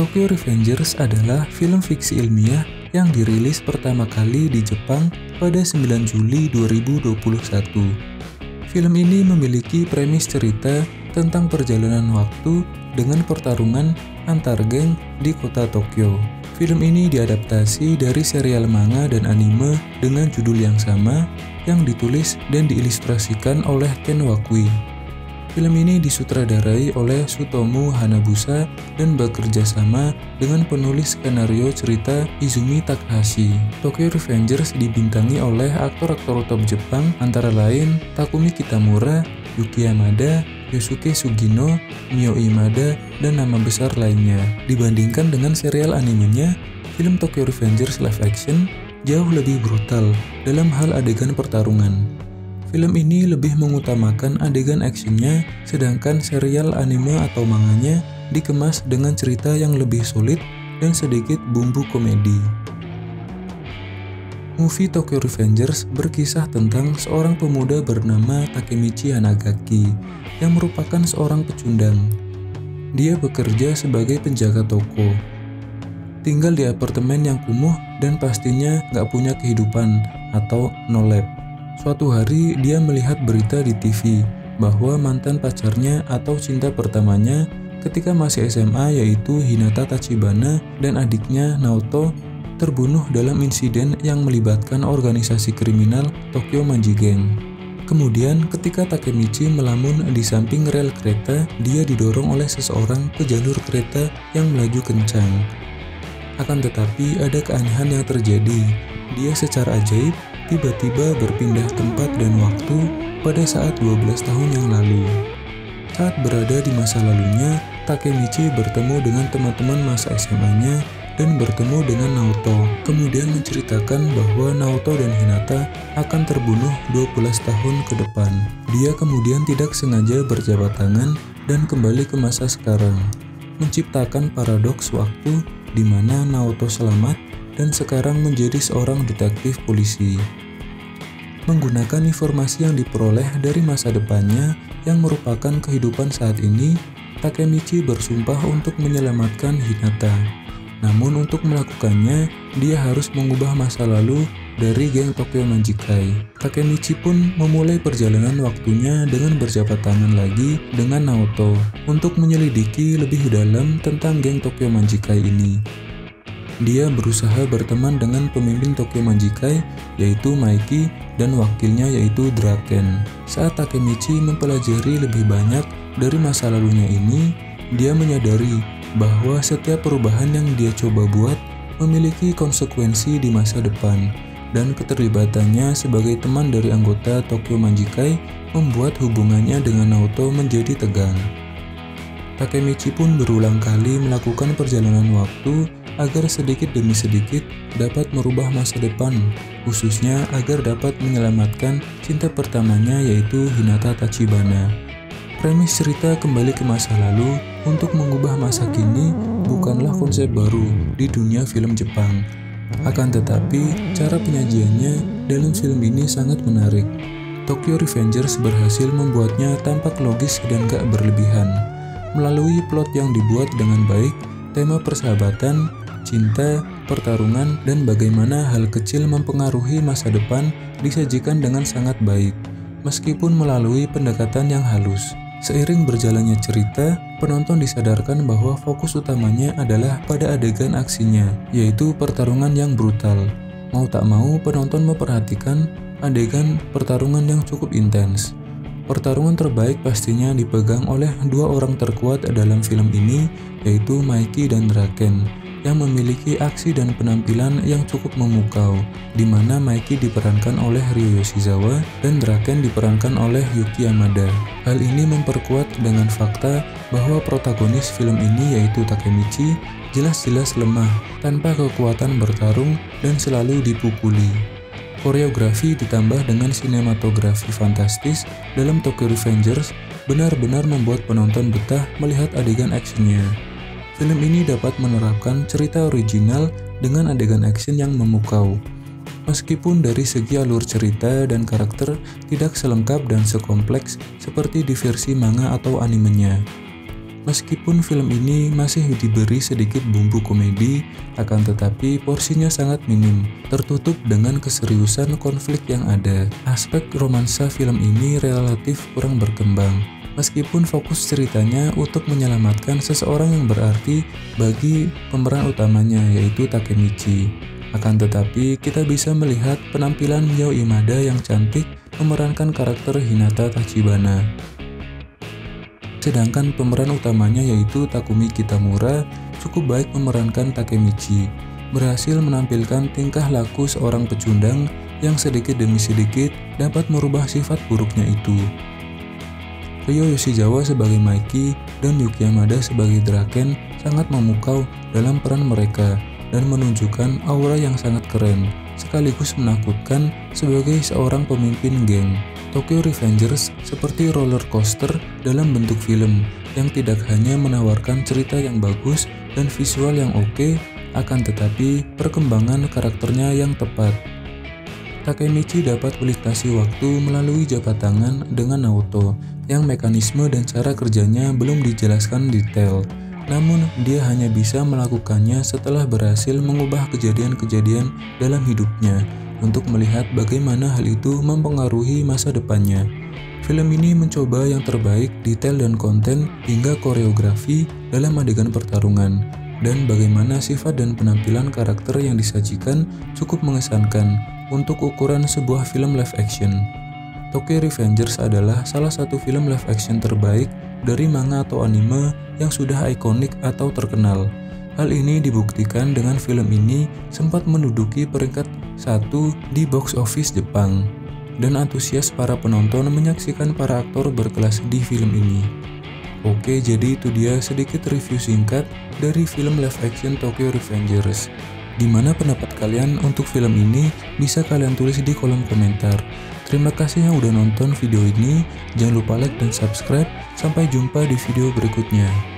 Tokyo Revengers adalah film fiksi ilmiah yang dirilis pertama kali di Jepang pada 9 Juli 2021. Film ini memiliki premis cerita tentang perjalanan waktu dengan pertarungan antar geng di kota Tokyo. Film ini diadaptasi dari serial manga dan anime dengan judul yang sama yang ditulis dan diilustrasikan oleh Ken Wakui. Film ini disutradarai oleh Tsutomu Hanabusa dan bekerja sama dengan penulis skenario cerita Izumi Takahashi. Tokyo Revengers dibintangi oleh aktor-aktor top Jepang antara lain Takumi Kitamura, Yuki Yamada, Yosuke Sugino, Mio Imada, dan nama besar lainnya. Dibandingkan dengan serial animenya, film Tokyo Revengers live action jauh lebih brutal dalam hal adegan pertarungan. Film ini lebih mengutamakan adegan actionnya, sedangkan serial anime atau manganya dikemas dengan cerita yang lebih solid dan sedikit bumbu komedi. Movie Tokyo Revengers berkisah tentang seorang pemuda bernama Takemichi Hanagaki yang merupakan seorang pecundang. Dia bekerja sebagai penjaga toko, tinggal di apartemen yang kumuh dan pastinya gak punya kehidupan atau no life. Suatu hari dia melihat berita di TV bahwa mantan pacarnya atau cinta pertamanya ketika masih SMA yaitu Hinata Tachibana dan adiknya Naoto terbunuh dalam insiden yang melibatkan organisasi kriminal Tokyo Manji Gang. Kemudian ketika Takemichi melamun di samping rel kereta, dia didorong oleh seseorang ke jalur kereta yang melaju kencang. Akan tetapi ada keanehan yang terjadi. Dia secara ajaib tiba-tiba berpindah tempat dan waktu pada saat 12 tahun yang lalu. Saat berada di masa lalunya, Takemichi bertemu dengan teman-teman masa SMA-nya dan bertemu dengan Naoto. Kemudian menceritakan bahwa Naoto dan Hinata akan terbunuh 12 tahun ke depan. Dia kemudian tidak sengaja berjabat tangan dan kembali ke masa sekarang, menciptakan paradoks waktu di mana Naoto selamat dan sekarang menjadi seorang detektif polisi. Menggunakan informasi yang diperoleh dari masa depannya yang merupakan kehidupan saat ini, Takemichi bersumpah untuk menyelamatkan Hinata. Namun untuk melakukannya, dia harus mengubah masa lalu dari geng Tokyo Manjikai. Takemichi pun memulai perjalanan waktunya dengan berjabat tangan lagi dengan Naoto untuk menyelidiki lebih dalam tentang geng Tokyo Manjikai ini. Dia berusaha berteman dengan pemimpin Tokyo Manjikai yaitu Maiki dan wakilnya yaitu Draken. Saat Takemichi mempelajari lebih banyak dari masa lalunya ini, dia menyadari bahwa setiap perubahan yang dia coba buat memiliki konsekuensi di masa depan, dan keterlibatannya sebagai teman dari anggota Tokyo Manjikai membuat hubungannya dengan Naoto menjadi tegang. Takemichi pun berulang kali melakukan perjalanan waktu agar sedikit demi sedikit dapat merubah masa depan, khususnya agar dapat menyelamatkan cinta pertamanya yaitu Hinata Tachibana. Premis cerita kembali ke masa lalu untuk mengubah masa kini bukanlah konsep baru di dunia film Jepang. Akan tetapi, cara penyajiannya dalam film ini sangat menarik. Tokyo Revengers berhasil membuatnya tampak logis dan gak berlebihan. Melalui plot yang dibuat dengan baik, tema persahabatan, cinta, pertarungan, dan bagaimana hal kecil mempengaruhi masa depan disajikan dengan sangat baik, meskipun melalui pendekatan yang halus. Seiring berjalannya cerita, penonton disadarkan bahwa fokus utamanya adalah pada adegan aksinya, yaitu pertarungan yang brutal. Mau tak mau, penonton memperhatikan adegan pertarungan yang cukup intens. Pertarungan terbaik pastinya dipegang oleh dua orang terkuat dalam film ini, yaitu Maiki dan Draken, yang memiliki aksi dan penampilan yang cukup memukau, di mana Maiki diperankan oleh Ryo Yoshizawa dan Draken diperankan oleh Yuki Yamada. Hal ini memperkuat dengan fakta bahwa protagonis film ini yaitu Takemichi jelas-jelas lemah, tanpa kekuatan bertarung dan selalu dipukuli. Koreografi ditambah dengan sinematografi fantastis dalam Tokyo Revengers benar-benar membuat penonton betah melihat adegan actionnya. Film ini dapat menerapkan cerita original dengan adegan action yang memukau. Meskipun dari segi alur cerita dan karakter tidak selengkap dan sekompleks seperti di versi manga atau animenya. Meskipun film ini masih diberi sedikit bumbu komedi, akan tetapi porsinya sangat minim, tertutup dengan keseriusan konflik yang ada. Aspek romansa film ini relatif kurang berkembang, meskipun fokus ceritanya untuk menyelamatkan seseorang yang berarti bagi pemeran utamanya, yaitu Takemichi. Akan tetapi, kita bisa melihat penampilan Mio Imada yang cantik memerankan karakter Hinata Tachibana. Sedangkan pemeran utamanya yaitu Takumi Kitamura cukup baik memerankan Takemichi, berhasil menampilkan tingkah laku seorang pecundang yang sedikit demi sedikit dapat merubah sifat buruknya itu. Ryo Yoshizawa sebagai Maiki dan Yuki Yamada sebagai Draken sangat memukau dalam peran mereka dan menunjukkan aura yang sangat keren, sekaligus menakutkan sebagai seorang pemimpin geng. Tokyo Revengers seperti roller coaster dalam bentuk film yang tidak hanya menawarkan cerita yang bagus dan visual yang oke, akan tetapi perkembangan karakternya yang tepat. Takemichi dapat melintasi waktu melalui jabat tangan dengan Naoto yang mekanisme dan cara kerjanya belum dijelaskan detail. Namun, dia hanya bisa melakukannya setelah berhasil mengubah kejadian-kejadian dalam hidupnya untuk melihat bagaimana hal itu mempengaruhi masa depannya. Film ini mencoba yang terbaik detail dan konten hingga koreografi dalam adegan pertarungan, dan bagaimana sifat dan penampilan karakter yang disajikan cukup mengesankan untuk ukuran sebuah film live action. Tokyo Revengers adalah salah satu film live action terbaik dari manga atau anime yang sudah ikonik atau terkenal. Hal ini dibuktikan dengan film ini sempat menduduki peringkat 1 di box office Jepang, dan antusias para penonton menyaksikan para aktor berkelas di film ini. Oke, jadi itu dia sedikit review singkat dari film live action Tokyo Revengers. Gimana pendapat kalian untuk film ini? Bisa kalian tulis di kolom komentar. Terima kasih yang udah nonton video ini. Jangan lupa like dan subscribe. Sampai jumpa di video berikutnya.